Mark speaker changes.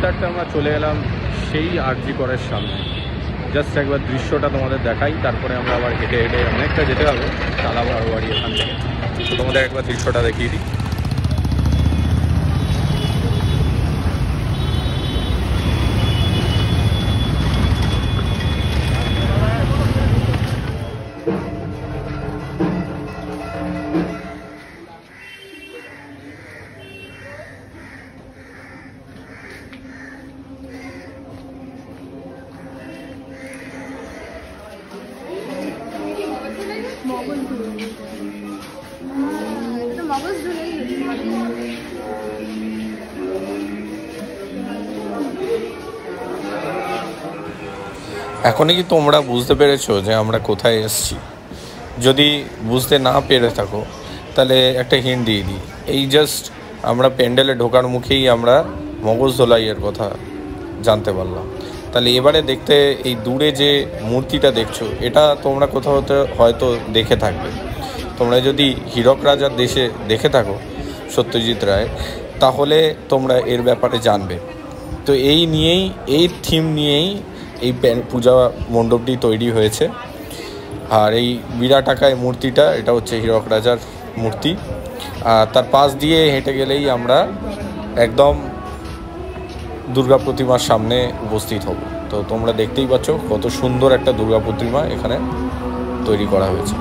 Speaker 1: মুহূর্তে আমরা চলে এলাম সেই আরজি করের সামনে। জাস্ট একবার দৃশ্যটা তোমাদের দেখাই, তারপরে আমরা আবার হেঁটে হেঁটে অনেকটা যেতে হবে তালা বারোয়ারি এখান থেকে। তো তোমাদের একবার দৃশ্যটা দেখিয়ে দিই। এখনই কি তোমরা বুঝতে পেরেছো যে আমরা কোথায় এসেছি? যদি বুঝতে না পেরে থাকো তাহলে একটা হিন্ট দিয়ে দিই। এই জাস্ট আমরা প্যান্ডেলে ঢোকার মুখেই আমরা মগজধোলাইয়ের কথা জানতে পারলাম। তাহলে এবারে দেখতে এই দূরে যে মূর্তিটা দেখছো, এটা তোমরা কোথাও হয়তো দেখে থাকবে। তোমরা যদি হীরক রাজার দেশে দেখে থাকো সত্যজিৎ রায়, তাহলে তোমরা এর ব্যাপারে জানবে। তো এই থিম নিয়েই এই পূজা মণ্ডপটি তৈরি হয়েছে। আর এই বিরাট আকায় মূর্তিটা, এটা হচ্ছে হীরক রাজার মূর্তি। আর তার পাশ দিয়ে হেঁটে গেলেই আমরা একদম দুর্গা প্রতিমার সামনে উপস্থিত হব। তো তোমরা দেখতেই পাচ্ছ কত সুন্দর একটা দুর্গা প্রতিমা এখানে তৈরি করা হয়েছে।